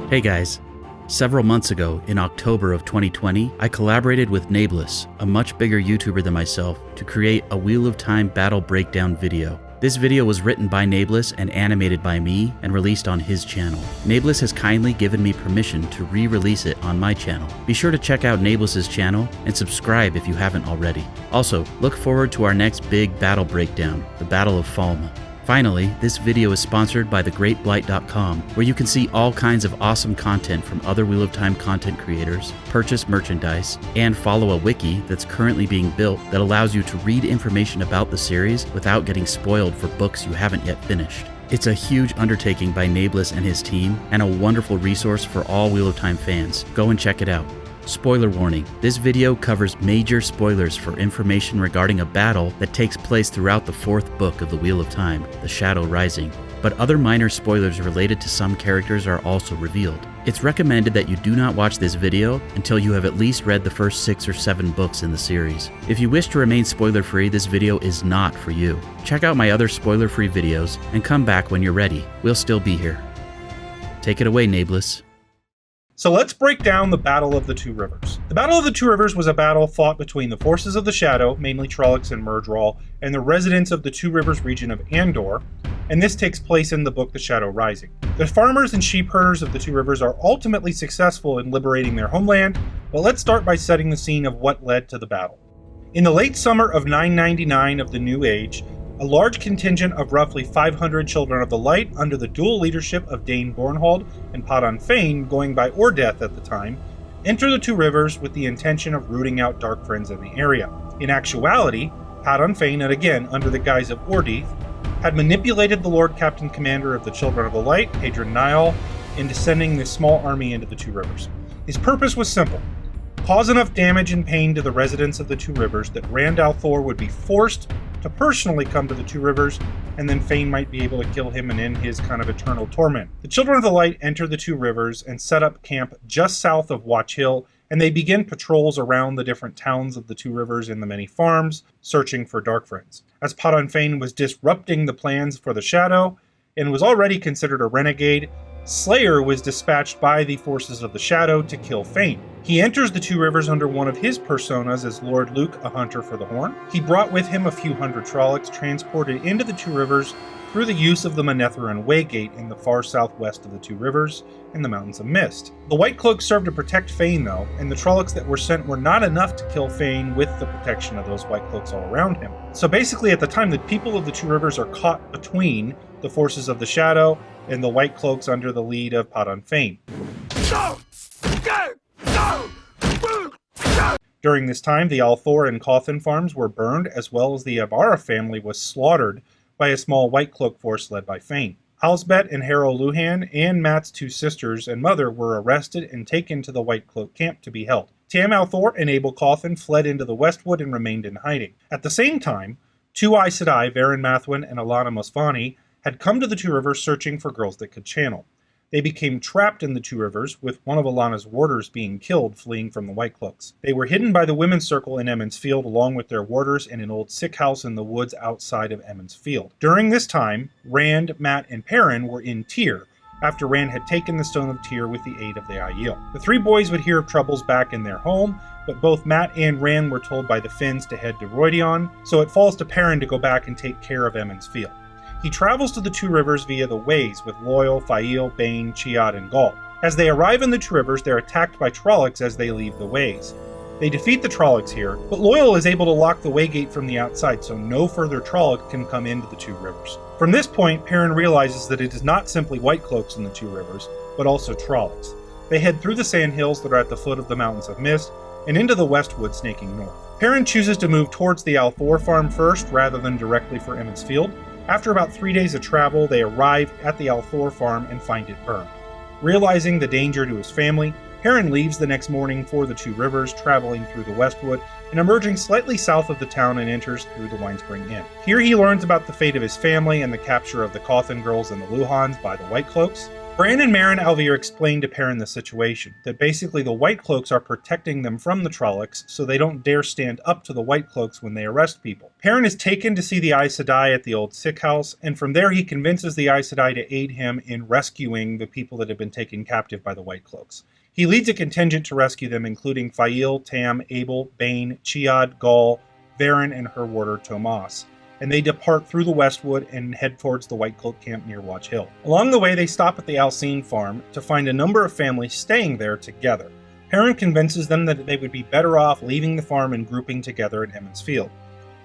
Hey guys, several months ago, in October of 2020, I collaborated with Nae'Blis, a much bigger YouTuber than myself, to create a Wheel of Time battle breakdown video. This video was written by Nae'Blis and animated by me and released on his channel. Nae'Blis has kindly given me permission to re-release it on my channel. Be sure to check out Nae'Blis' channel and subscribe if you haven't already. Also, look forward to our next big battle breakdown, the Battle of Falme. Finally, this video is sponsored by thegreatblight.com, where you can see all kinds of awesome content from other Wheel of Time content creators, purchase merchandise, and follow a wiki that's currently being built that allows you to read information about the series without getting spoiled for books you haven't yet finished. It's a huge undertaking by Nae'Blis and his team, and a wonderful resource for all Wheel of Time fans. Go and check it out. Spoiler warning, this video covers major spoilers for information regarding a battle that takes place throughout the fourth book of the Wheel of Time, The Shadow Rising, but other minor spoilers related to some characters are also revealed. It's recommended that you do not watch this video until you have at least read the first 6 or 7 books in the series. If you wish to remain spoiler-free, this video is not for you. Check out my other spoiler-free videos and come back when you're ready. We'll still be here. Take it away, Nae'Blis. So let's break down the Battle of the Two Rivers. The Battle of the Two Rivers was a battle fought between the forces of the Shadow, mainly Trollocs and Myrddraal, and the residents of the Two Rivers region of Andor, and this takes place in the book The Shadow Rising. The farmers and sheep herders of the Two Rivers are ultimately successful in liberating their homeland, but let's start by setting the scene of what led to the battle. In the late summer of 999 of the New Age, a large contingent of roughly 500 Children of the Light, under the dual leadership of Dane Bornhold and Patron Fane, going by Ordeth at the time, enter the Two Rivers with the intention of rooting out Dark Friends in the area. In actuality, Patron Fane, and again under the guise of Ordeth, had manipulated the Lord Captain Commander of the Children of the Light, Hadron Niall, into sending this small army into the Two Rivers. His purpose was simple: cause enough damage and pain to the residents of the Two Rivers that Rand al'Thor would be forced to personally come to the Two Rivers, and then Fane might be able to kill him and end his kind of eternal torment. The Children of the Light enter the Two Rivers and set up camp just south of Watch Hill, and they begin patrols around the different towns of the Two Rivers and the many farms, searching for Dark Friends. As Patron Fane was disrupting the plans for the Shadow, and was already considered a renegade, Slayer was dispatched by the forces of the Shadow to kill Fane. He enters the Two Rivers under one of his personas as Lord Luke, a hunter for the Horn. He brought with him a few hundred Trollocs transported into the Two Rivers through the use of the Manetheren Waygate in the far southwest of the Two Rivers in the Mountains of Mist. The White Cloaks served to protect Fane though, and the Trollocs that were sent were not enough to kill Fane with the protection of those White Cloaks all around him. So basically at the time, the people of the Two Rivers are caught between the forces of the Shadow and the White Cloaks under the lead of Patron Fane. During this time, the al'Thor and Cawthon farms were burned, as well as the Abara family was slaughtered by a small White Cloak force led by Fane. Alsbeth and Harrow Luhan and Mat's 2 sisters and mother were arrested and taken to the White Cloak camp to be held. Tam al'Thor and Abel Cawthon fled into the Westwood and remained in hiding. At the same time, 2 Aes Sedai, Varen Mathwin and Alana Mosfani, had come to the Two Rivers searching for girls that could channel. They became trapped in the Two Rivers, with one of Alana's warders being killed fleeing from the White Cloaks. They were hidden by the Women's Circle in Emond's Field along with their warders in an old sick house in the woods outside of Emond's Field. During this time, Rand, Mat, and Perrin were in Tyr, after Rand had taken the Stone of Tyr with the aid of the Aiel. The 3 boys would hear of troubles back in their home, but both Mat and Rand were told by the Finns to head to Rhuidean, so it falls to Perrin to go back and take care of Emond's Field. He travels to the Two Rivers via the Ways with Loial, Fael, Bane, Chiad, and Gaul. As they arrive in the Two Rivers, they're attacked by Trollocs as they leave the Ways. They defeat the Trollocs here, but Loial is able to lock the Waygate from the outside, so no further Trolloc can come into the Two Rivers. From this point, Perrin realizes that it is not simply White Cloaks in the Two Rivers, but also Trollocs. They head through the sandhills that are at the foot of the Mountains of Mist, and into the Westwood snaking north. Perrin chooses to move towards the al'Thor farm first, rather than directly for Emond's Field. After about 3 days of travel, they arrive at the al'Thor farm and find it burned. Realizing the danger to his family, Perrin leaves the next morning for the Two Rivers, traveling through the Westwood and emerging slightly south of the town, and enters through the Winespring Inn. Here he learns about the fate of his family and the capture of the Cawthon girls and the Luhans by the White Cloaks. Bran and Meryn Alvear explain to Perrin the situation, that basically the White Cloaks are protecting them from the Trollocs so they don't dare stand up to the White Cloaks when they arrest people. Perrin is taken to see the Aes Sedai at the old sick house, and from there he convinces the Aes Sedai to aid him in rescuing the people that have been taken captive by the White Cloaks. He leads a contingent to rescue them, including Faile, Tam, Abel, Bane, Chiad, Gaul, Varen, and her warder Tomas, and they depart through the Westwood and head towards the White Cloak camp near Watch Hill. Along the way, they stop at the Alcine farm to find a number of families staying there together. Perrin convinces them that they would be better off leaving the farm and grouping together at Emond's Field.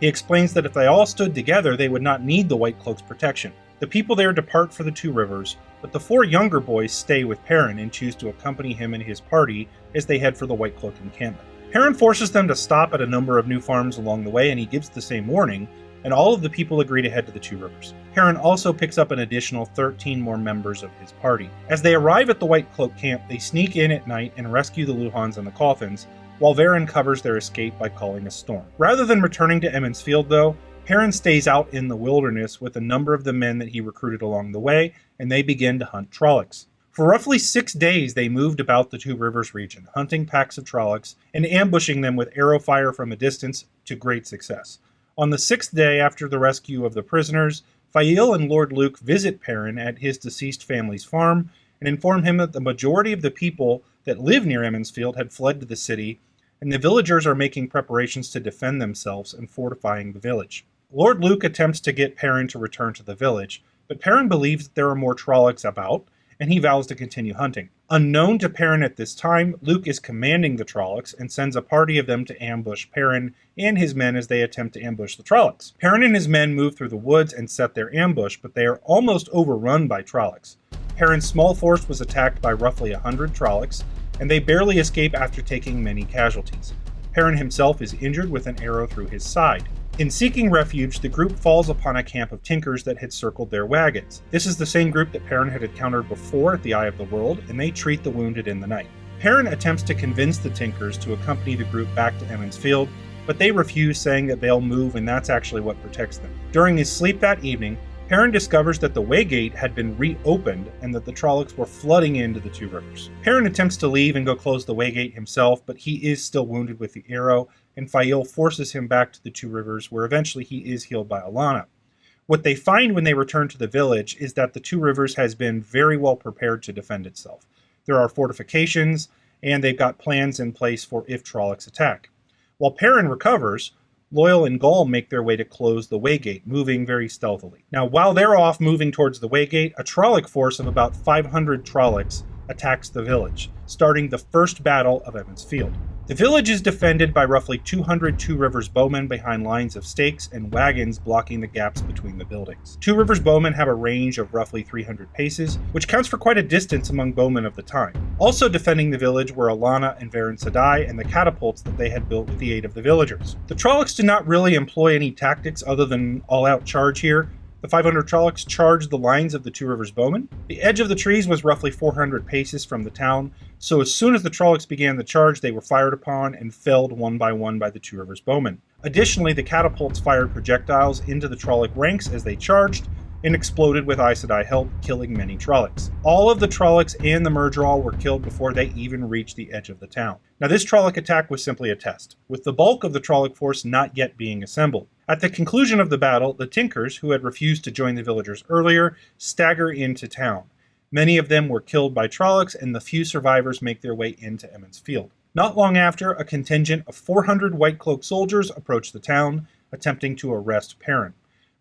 He explains that if they all stood together, they would not need the White Cloak's protection. The people there depart for the Two Rivers, but the four younger boys stay with Perrin and choose to accompany him and his party as they head for the White Cloak encampment. Perrin forces them to stop at a number of new farms along the way, and he gives the same warning, and all of the people agree to head to the Two Rivers. Perrin also picks up an additional 13 more members of his party. As they arrive at the White Cloak camp, they sneak in at night and rescue the Luhans and the Coffins, while Varen covers their escape by calling a storm. Rather than returning to Emond's Field, though, Perrin stays out in the wilderness with a number of the men that he recruited along the way, and they begin to hunt Trollocs. For roughly 6 days, they moved about the Two Rivers region, hunting packs of Trollocs and ambushing them with arrow fire from a distance to great success. On the 6th day after the rescue of the prisoners, Faile and Lord Luke visit Perrin at his deceased family's farm and inform him that the majority of the people that live near Emond's Field had fled to the city, and the villagers are making preparations to defend themselves and fortifying the village. Lord Luke attempts to get Perrin to return to the village, but Perrin believes that there are more Trollocs about, and he vows to continue hunting. Unknown to Perrin at this time, Luke is commanding the Trollocs and sends a party of them to ambush Perrin and his men as they attempt to ambush the Trollocs. Perrin and his men move through the woods and set their ambush, but they are almost overrun by Trollocs. Perrin's small force was attacked by roughly 100 Trollocs, and they barely escape after taking many casualties. Perrin himself is injured with an arrow through his side. In seeking refuge, the group falls upon a camp of Tinkers that had circled their wagons. This is the same group that Perrin had encountered before at the Eye of the World, and they treat the wounded in the night. Perrin attempts to convince the Tinkers to accompany the group back to Emond's Field, but they refuse, saying that they'll move and that's actually what protects them. During his sleep that evening, Perrin discovers that the Waygate had been reopened and that the Trollocs were flooding into the Two Rivers. Perrin attempts to leave and go close the Waygate himself, but he is still wounded with the arrow, and Faile forces him back to the Two Rivers, where eventually he is healed by Alanna. What they find when they return to the village is that the Two Rivers has been very well prepared to defend itself. There are fortifications, and they've got plans in place for if Trollocs attack. While Perrin recovers, Loial and Gaul make their way to close the Waygate, moving very stealthily. Now, while they're off moving towards the Waygate, a Trolloc force of about 500 Trollocs attacks the village, starting the first battle of Emond's Field. The village is defended by roughly 200 Two Rivers bowmen behind lines of stakes and wagons blocking the gaps between the buildings. Two Rivers bowmen have a range of roughly 300 paces, which counts for quite a distance among bowmen of the time. Also defending the village were Alanna and Varen Sedai and the catapults that they had built with the aid of the villagers. The Trollocs did not really employ any tactics other than all-out charge here. The 500 Trollocs charged the lines of the Two Rivers bowmen. The edge of the trees was roughly 400 paces from the town, so as soon as the Trollocs began the charge, they were fired upon and felled one by the Two Rivers bowmen. Additionally, the catapults fired projectiles into the Trolloc ranks as they charged, and exploded with Aes Sedai help, killing many Trollocs. All of the Trollocs and the Myrddraal were killed before they even reached the edge of the town. Now, this Trolloc attack was simply a test, with the bulk of the Trolloc force not yet being assembled. At the conclusion of the battle, the Tinkers, who had refused to join the villagers earlier, stagger into town. Many of them were killed by Trollocs, and the few survivors make their way into Emond's Field. Not long after, a contingent of 400 White Cloak soldiers approached the town, attempting to arrest Perrin.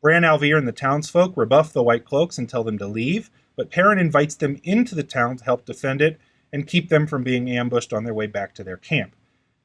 Bran Alvear and the townsfolk rebuff the White Cloaks and tell them to leave, but Perrin invites them into the town to help defend it and keep them from being ambushed on their way back to their camp.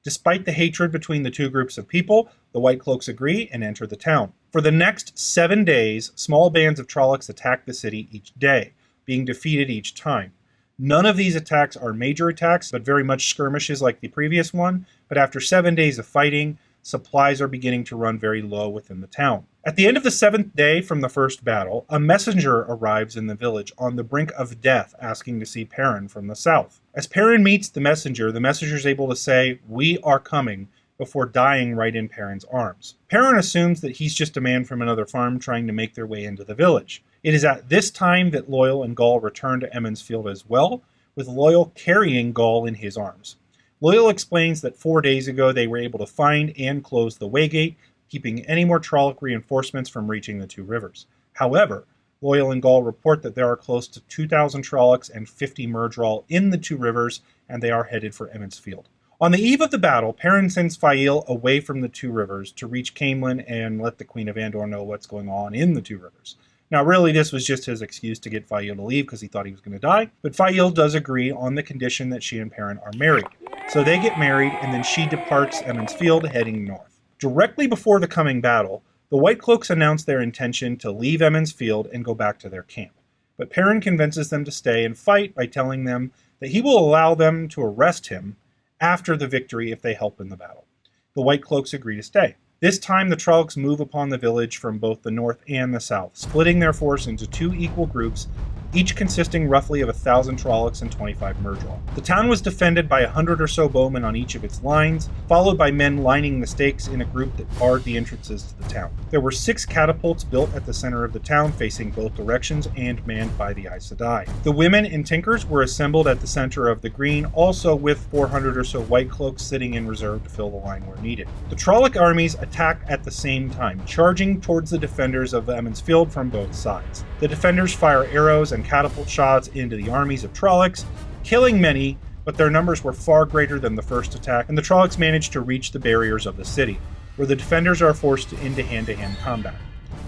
Despite the hatred between the two groups of people, the White Cloaks agree and enter the town. For the next 7 days, small bands of Trollocs attack the city each day, being defeated each time. None of these attacks are major attacks, but very much skirmishes like the previous one, but after 7 days of fighting, supplies are beginning to run very low within the town. At the end of the 7th day from the first battle, a messenger arrives in the village on the brink of death, asking to see Perrin from the south. As Perrin meets the messenger is able to say, "We are coming," before dying right in Perrin's arms. Perrin assumes that he's just a man from another farm trying to make their way into the village. It is at this time that Loyal and Gaul return to Emmons Field as well, with Loyal carrying Gaul in his arms. Loyal explains that 4 days ago they were able to find and close the waygate, keeping any more Trolloc reinforcements from reaching the two rivers. However, Loyal and Gaul report that there are close to 2,000 Trollocs and 50 Myrddraal in the two rivers, and they are headed for Emmons Field. On the eve of the battle, Perrin sends Fail away from the two rivers to reach Caemlyn and let the Queen of Andor know what's going on in the two rivers. Now, really, this was just his excuse to get Fael to leave because he thought he was going to die, but Fael does agree on the condition that she and Perrin are married. So they get married, and then she departs Emmons Field, heading north. Directly before the coming battle, the White Cloaks announce their intention to leave Emmons Field and go back to their camp. But Perrin convinces them to stay and fight by telling them that he will allow them to arrest him after the victory if they help in the battle. The White Cloaks agree to stay. This time, the Trollocs move upon the village from both the north and the south, splitting their force into two equal groups, each consisting roughly of 1,000 Trollocs and 25 Myrddraal. The town was defended by 100 or so bowmen on each of its lines, followed by men lining the stakes in a group that barred the entrances to the town. There were 6 catapults built at the center of the town, facing both directions and manned by the Aes Sedai. The women and tinkers were assembled at the center of the green, also with 400 or so White Cloaks sitting in reserve to fill the line where needed. The Trolloc armies attack at the same time, charging towards the defenders of Emmons Field from both sides. The defenders fire arrows and catapult shots into the armies of Trollocs, killing many, but their numbers were far greater than the first attack, and the Trollocs managed to reach the barriers of the city, where the defenders are forced into hand-to-hand combat.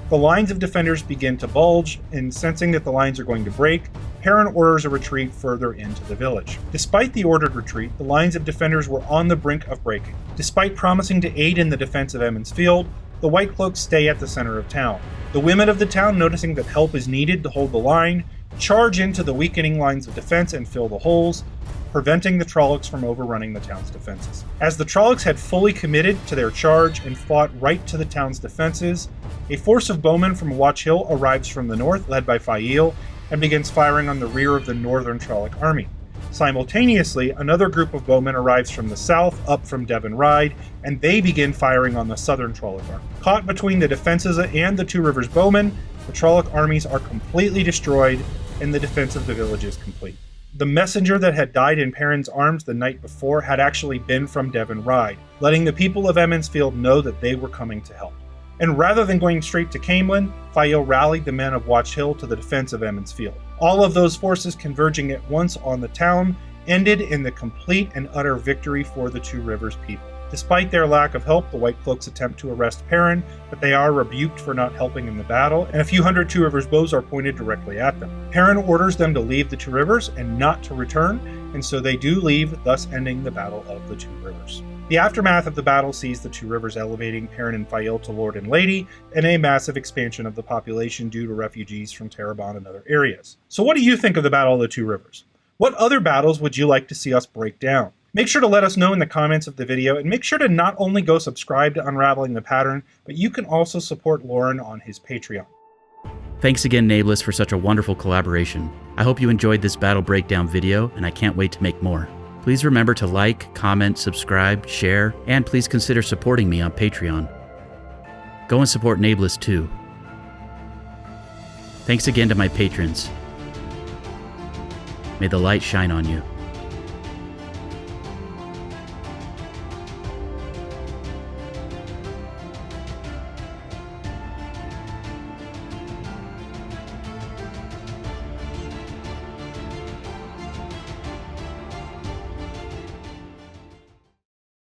The lines of defenders begin to bulge, and sensing that the lines are going to break, Perrin orders a retreat further into the village. Despite the ordered retreat, the lines of defenders were on the brink of breaking. Despite promising to aid in the defense of Emmons Field, the White Cloaks stay at the center of town. The women of the town, noticing that help is needed to hold the line, charge into the weakening lines of defense and fill the holes, preventing the Trollocs from overrunning the town's defenses. As the Trollocs had fully committed to their charge and fought right to the town's defenses, a force of bowmen from Watch Hill arrives from the north, led by Fael, and begins firing on the rear of the northern Trolloc army. Simultaneously, another group of bowmen arrives from the south, up from Devon Ride, and they begin firing on the southern Trolloc army. Caught between the defenses and the Two Rivers bowmen, the Trolloc armies are completely destroyed, and the defense of the village is complete. The messenger that had died in Perrin's arms the night before had actually been from Devon Ride, letting the people of Emmons Field know that they were coming to help. And rather than going straight to Caemlyn, Fael rallied the men of Watch Hill to the defense of Emmons Field. All of those forces converging at once on the town ended in the complete and utter victory for the Two Rivers people. Despite their lack of help, the White Cloaks attempt to arrest Perrin, but they are rebuked for not helping in the battle, and a few hundred Two Rivers bows are pointed directly at them. Perrin orders them to leave the Two Rivers and not to return, and so they do leave, thus ending the Battle of the Two Rivers. The aftermath of the battle sees the Two Rivers elevating Perrin and Fael to Lord and Lady, and a massive expansion of the population due to refugees from Terabon and other areas. So what do you think of the Battle of the Two Rivers? What other battles would you like to see us break down? Make sure to let us know in the comments of the video, and make sure to not only go subscribe to Unraveling the Pattern, but you can also support Lauren on his Patreon. Thanks again, Nae'Blis, for such a wonderful collaboration. I hope you enjoyed this battle breakdown video, and I can't wait to make more. Please remember to like, comment, subscribe, share, and please consider supporting me on Patreon. Go and support Nae'Blis too. Thanks again to my patrons. May the light shine on you.